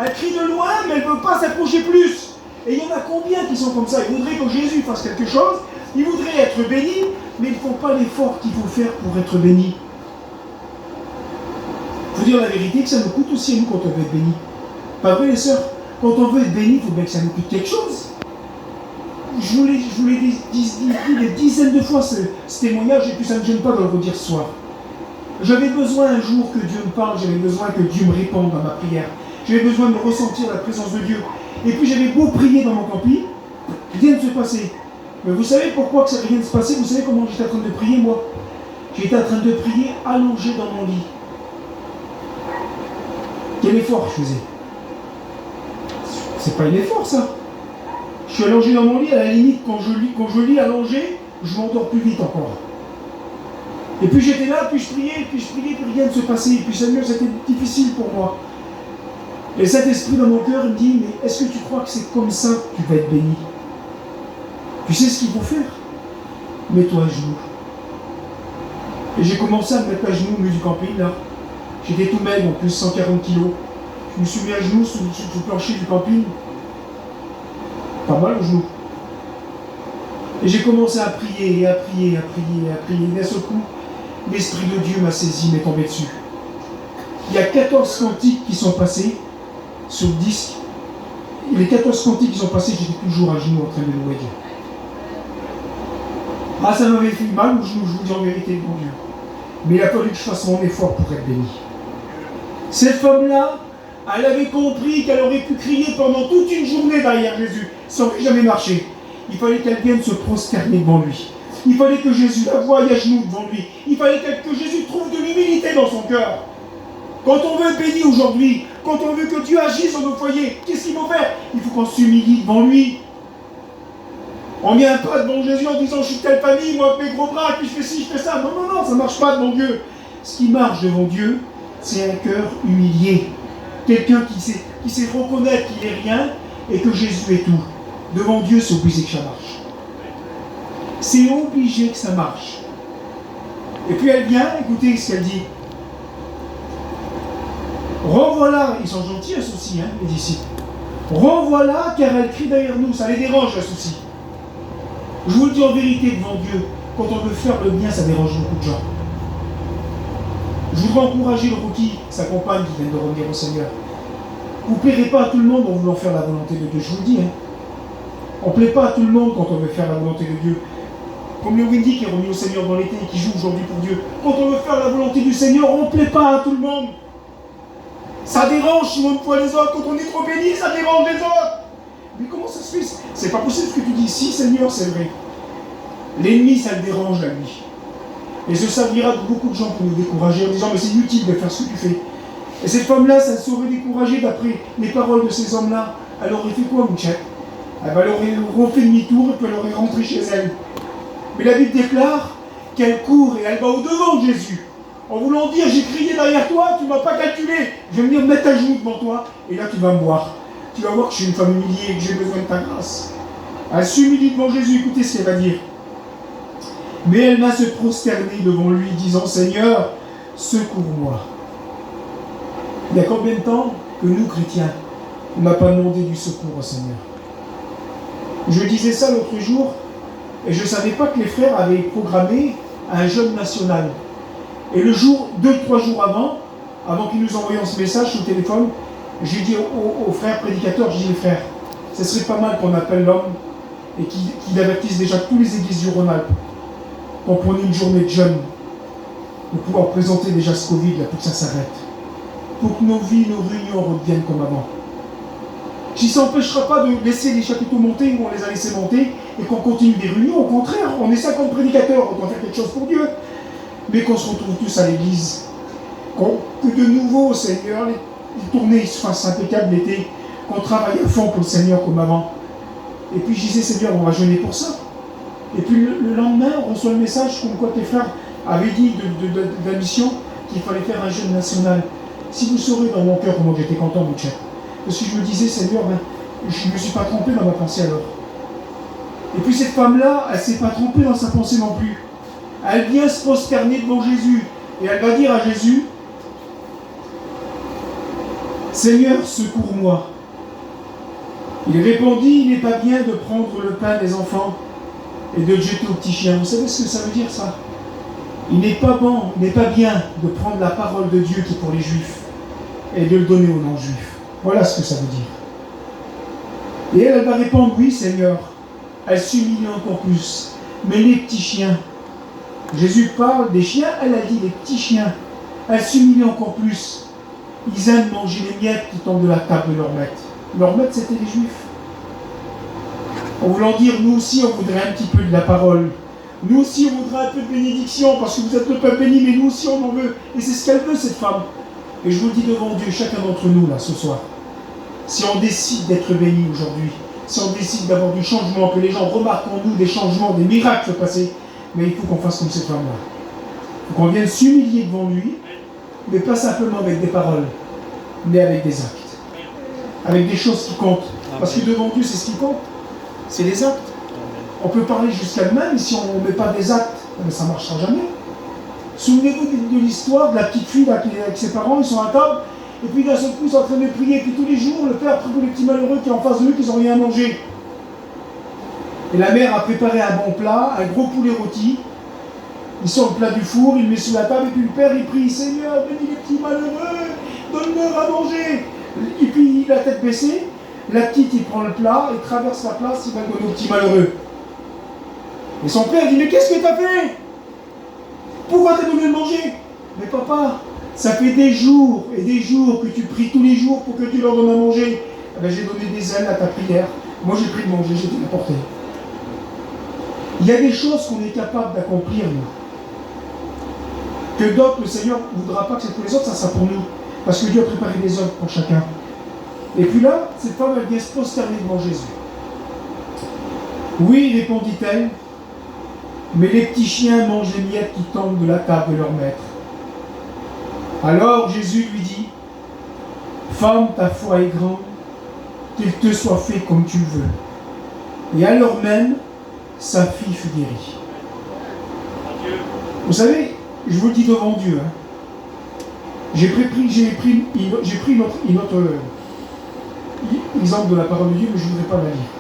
Elle crie de loin, mais elle ne veut pas s'approcher plus. Et il y en a combien qui sont comme ça? Ils voudraient que Jésus fasse quelque chose, ils voudraient être bénis, mais ils ne font pas l'effort qu'il faut faire pour être bénis. Il faut dire la vérité que ça nous coûte aussi à nous quand on veut être bénis. Pas vrai les sœurs? Quand on veut être béni, il faut bien que ça nous coûte quelque chose. Je vous l'ai dit des dizaines de fois ce témoignage, et puis ça ne me gêne pas de le redire ce soir. J'avais besoin un jour que Dieu me parle, j'avais besoin que Dieu me réponde dans ma prière. J'avais besoin de ressentir la présence de Dieu. Et puis j'avais beau prier dans mon camping, rien ne se passait. Mais vous savez pourquoi que ça rien ne se passait? Vous savez comment j'étais en train de prier, moi? J'étais en train de prier allongé dans mon lit. Quel effort je faisais? C'est pas un effort, ça. Je suis allongé dans mon lit, à la limite, quand je lis allongé, je m'endors plus vite encore. Et puis j'étais là, puis je priais, puis rien ne se passait. Et puis Seigneur, c'était difficile pour moi. Et cet esprit dans mon cœur me dit, mais est-ce que tu crois que c'est comme ça que tu vas être béni? Tu sais ce qu'il faut faire? Mets-toi à genoux. Et j'ai commencé à me mettre à genoux au milieu du camping, là. J'étais tout maigre, en plus 140 kilos. Je me suis mis à genoux sous le plancher du camping. Pas mal au genou. Et j'ai commencé à prier, et à prier, à prier, et à prier. Et d'un seul coup, l'Esprit de Dieu m'a saisi, m'est tombé dessus. Il y a 14 cantiques qui sont passés sur le disque. Et les 14 cantiques qui sont passés, j'étais toujours à genoux en train de louer Dieu. Ah, ça m'avait fait mal au genou, je vous dis en vérité, mon Dieu. Mais il a fallu que je fasse mon effort pour être béni. Cette femme-là, elle avait compris qu'elle aurait pu crier pendant toute une journée derrière Jésus, ça n'aurait jamais marché. Il fallait qu'elle vienne se prosterner devant lui. Il fallait que Jésus la voie à genoux devant lui. Il fallait que Jésus trouve de l'humilité dans son cœur. Quand on veut être béni aujourd'hui, quand on veut que Dieu agisse dans nos foyers, qu'est-ce qu'il faut faire? Il faut qu'on s'humilie devant lui. On ne vient pas devant Jésus en disant je suis de telle famille, moi avec mes gros bras, puis je fais ci, je fais ça. Non, non, non, ça ne marche pas devant Dieu. Ce qui marche devant Dieu, c'est un cœur humilié. Quelqu'un qui sait reconnaître qu'il n'est rien et que Jésus est tout. Devant Dieu, c'est obligé que ça marche. C'est obligé que ça marche. Et puis elle vient, écoutez ce qu'elle dit. Renvoie-la, ils sont gentils, un souci, les disciples. Renvoie-la, car elle crie derrière nous, ça les dérange, un souci. Je vous le dis en vérité devant Dieu, quand on veut faire le bien, ça dérange beaucoup de gens. Je voudrais encourager le Rocky, sa compagne qui vient de revenir au Seigneur. Vous ne plairez pas à tout le monde en voulant faire la volonté de Dieu, je vous le dis. On ne plaît pas à tout le monde quand on veut faire la volonté de Dieu. Comme le Windy qui est remis au Seigneur dans l'été et qui joue aujourd'hui pour Dieu. Quand on veut faire la volonté du Seigneur, on ne plaît pas à tout le monde. Ça dérange si on voit les autres. Quand on est trop béni, ça dérange les autres. Mais comment ça se fait? C'est pas possible ce que tu dis. Si, Seigneur, c'est vrai. L'ennemi, ça le dérange, la nuit. Et se servira de beaucoup de gens pour nous décourager en disant mais c'est inutile de faire ce que tu fais. Et cette femme-là, ça saurait décourager d'après les paroles de ces hommes-là. Elle aurait fait quoi, Mouchette? Elle aurait refait demi-tour et puis elle aurait rentré chez elle. Mais la Bible déclare qu'elle court et elle va au-devant de Jésus. En voulant dire, j'ai crié derrière toi, tu ne m'as pas calculé. Je vais venir me mettre à genoux devant toi et là tu vas me voir. Tu vas voir que je suis une femme humiliée et que j'ai besoin de ta grâce. Elle s'humilie devant Jésus, écoutez ce qu'elle va dire. Mais elle va se prosterner devant lui, disant, Seigneur, secours-moi. Il y a combien de temps que nous, chrétiens, on n'a pas demandé du secours au Seigneur? Je disais ça l'autre jour, et je ne savais pas que les frères avaient programmé un jeûne national. Et le jour, 2-3 jours avant qu'ils nous envoient ce message sur le téléphone, j'ai dit aux frères prédicateurs, j'ai dit, frères, ce serait pas mal qu'on appelle l'homme et qu'il avertisse déjà tous les églises du Rhône-Alpes qu'on prenait une journée de jeûne pour pouvoir présenter déjà ce Covid, là, pour que ça s'arrête. Pour que nos vies, nos réunions reviennent comme avant. Si ça n'empêchera pas de laisser les chapiteaux monter où on les a laissés monter et qu'on continue des réunions, au contraire, on est 50 prédicateurs, on doit faire quelque chose pour Dieu. Mais qu'on se retrouve tous à l'église. Que de nouveau, Seigneur, les tournées se fassent impeccables l'été, qu'on travaille à fond pour le Seigneur comme avant. Et puis je disais, Seigneur, on va jeûner pour ça. Et puis le lendemain, on reçoit le message comme quoi tes frères avaient dit de la mission qu'il fallait faire un jeûne national. Si vous saurez dans mon cœur comment j'étais content, mon cher. Parce que je me disais, Seigneur, je ne me suis pas trompé dans ma pensée alors. Et puis cette femme-là, elle ne s'est pas trompée dans sa pensée non plus. Elle vient se prosterner devant Jésus. Et elle va dire à Jésus, Seigneur, secours-moi. Il répondit, il n'est pas bien de prendre le pain des enfants et de le jeter aux petits chiens. Vous savez ce que ça veut dire, ça? Il n'est pas bon, il n'est pas bien de prendre la parole de Dieu qui est pour les Juifs et de le donner aux non-Juifs. Voilà ce que ça veut dire. Et elle va répondre, oui Seigneur. Elle s'humilie encore plus. Mais les petits chiens, Jésus parle des chiens, elle a dit les petits chiens. Elle s'humilie encore plus. Ils aiment manger les miettes qui tombent de la table de leur maître. Leur maître, c'était les Juifs. En voulant dire, nous aussi, on voudrait un petit peu de la parole. Nous aussi, on voudrait un peu de bénédiction, parce que vous êtes le peuple béni, mais nous aussi, on en veut. Et c'est ce qu'elle veut, cette femme. Et je vous le dis devant Dieu, chacun d'entre nous, là, ce soir, si on décide d'être béni aujourd'hui, si on décide d'avoir du changement, que les gens remarquent en nous des changements, des miracles se passer, mais il faut qu'on fasse comme cette femme-là. Il faut qu'on vienne s'humilier devant lui, mais pas simplement avec des paroles, mais avec des actes. Avec des choses qui comptent. Parce que devant Dieu, c'est ce qui compte. C'est les actes. On peut parler jusqu'à demain, mais si on ne met pas des actes, ça ne marchera jamais. Souvenez-vous de l'histoire de la petite fille là, qui est avec ses parents, ils sont à table, et puis d'un seul coup, ils sont en train de prier, et puis tous les jours, le père trouve les petits malheureux qui sont en face de eux, qui n'ont rien à manger. Et la mère a préparé un bon plat, un gros poulet rôti. Il sort le plat du four, il le met sur la table, et puis le père, il prie, Seigneur, bénis les petits malheureux, donne-leur à manger. Et puis, la tête baissée, la petite, il prend le plat, il traverse la place, il va le donner aux petits malheureux. Et son père dit, mais qu'est-ce que tu as fait? Pourquoi tu as donné de manger? Mais papa, ça fait des jours et des jours que tu pries tous les jours pour que tu leur donnes à manger. Eh bien, j'ai donné des ailes à ta prière. Moi, j'ai pris de manger, j'ai tout apporté. Il y a des choses qu'on est capable d'accomplir, nous. Que d'autres, le Seigneur ne voudra pas que c'est pour les autres, ça sera pour nous. Parce que Dieu a préparé des œuvres pour chacun. Et puis là, cette femme, elle vient se prosterner devant Jésus. Oui, répondit-elle, mais les petits chiens mangent les miettes qui tombent de la table de leur maître. Alors Jésus lui dit, femme, ta foi est grande, qu'il te soit fait comme tu le veux. Et alors même, sa fille fut guérie. Vous savez, je vous le dis devant Dieu, hein, j'ai pris une autre exemple de la parole de Dieu, mais je ne voudrais pas la lire.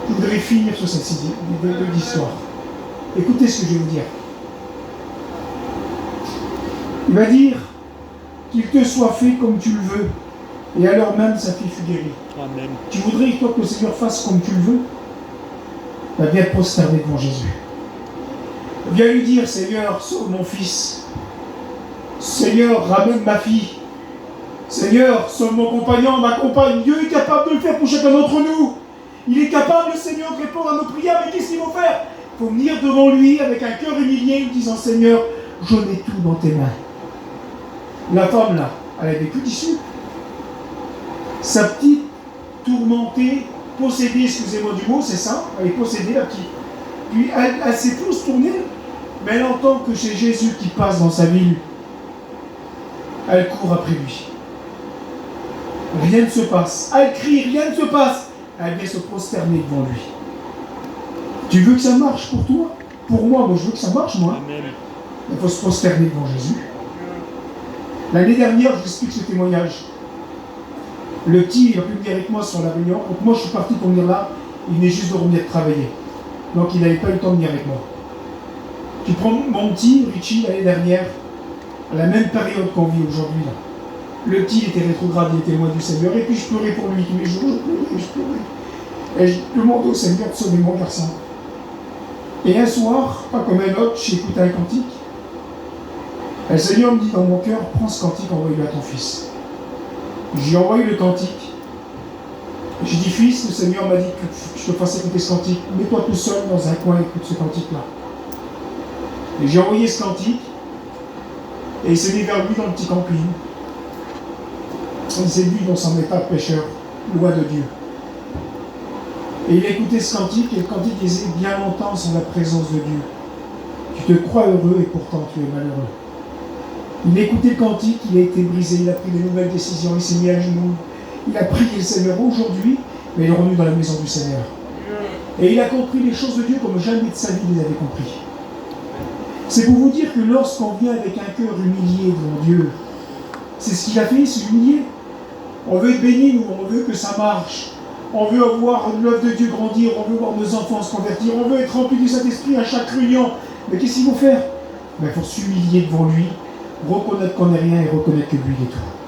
Je voudrais finir sur cette histoire. Écoutez ce que je vais vous dire. Il va dire qu'il te soit fait comme tu le veux, et alors même sa fille fut guérie. Amen. Tu voudrais toi que le Seigneur fasse comme tu le veux? Viens te prosterner devant Jésus. Viens lui dire, Seigneur, sauve mon fils. Seigneur, ramène ma fille. Seigneur, sauve mon compagnon, ma compagne. Dieu est capable de le faire pour chacun d'entre nous. Il est capable, le Seigneur, de répondre à nos prières. Mais qu'est-ce qu'il faut faire? Il faut venir devant lui avec un cœur humilié, en disant, Seigneur, je mets tout dans tes mains. La femme, là, elle avait plus d'issue. Sa petite, tourmentée, possédée, excusez-moi du mot, c'est ça, elle est possédée, la petite. Puis elle s'est plus tournée, mais elle entend que c'est Jésus qui passe dans sa ville. Elle court après lui. Rien ne se passe. Elle crie, rien ne se passe. Elle vient se prosterner devant lui. Tu veux que ça marche pour toi? Pour moi, je veux que ça marche, moi. Amen. Il faut se prosterner devant Jésus. L'année dernière, je vous explique ce témoignage. Le petit, il a pu venir avec moi sur la réunion. Donc moi, je suis parti pour venir là. Il venait juste de revenir travailler. Donc il n'avait pas eu le temps de venir avec moi. Tu prends mon petit, Richie, l'année dernière, à la même période qu'on vit aujourd'hui, là. Le petit, il était rétrograde, il était loin du Seigneur. Et puis je pleurais pour lui tous les jours. Je pleurais. Et je demandais au Seigneur de sauver mon garçon. Et un soir, pas comme un autre, j'ai écouté un cantique. Et le Seigneur me dit dans mon cœur, prends ce cantique, envoie-le à ton fils. J'ai envoyé le cantique. J'ai dit, fils, le Seigneur m'a dit que je te fasse écouter ce cantique. Mets-toi tout seul dans un coin et écoute ce cantique-là. Et j'ai envoyé ce cantique. Et il s'est mis vers lui dans le petit camping. Il s'est vu dans son état de pécheur, loin de Dieu. Et il a écouté ce cantique, et le cantique disait, bien longtemps sans la présence de Dieu. Tu te crois heureux et pourtant tu es malheureux. Il a écouté le cantique, il a été brisé, il a pris de nouvelles décisions, il s'est mis à genoux. Il a prié le Seigneur aujourd'hui, mais il est revenu dans la maison du Seigneur. Et il a compris les choses de Dieu comme jamais de sa vie il les avait compris. C'est pour vous dire que lorsqu'on vient avec un cœur humilié devant Dieu, C'est ce qu'il a fait, s'humilier. On veut être béni, nous, on veut que ça marche. On veut voir l'œuvre de Dieu grandir, on veut voir nos enfants se convertir, on veut être rempli du Saint-Esprit à chaque réunion. Mais qu'est-ce qu'il faut faire? Il faut s'humilier devant lui, reconnaître qu'on n'est rien et reconnaître que lui il est tout.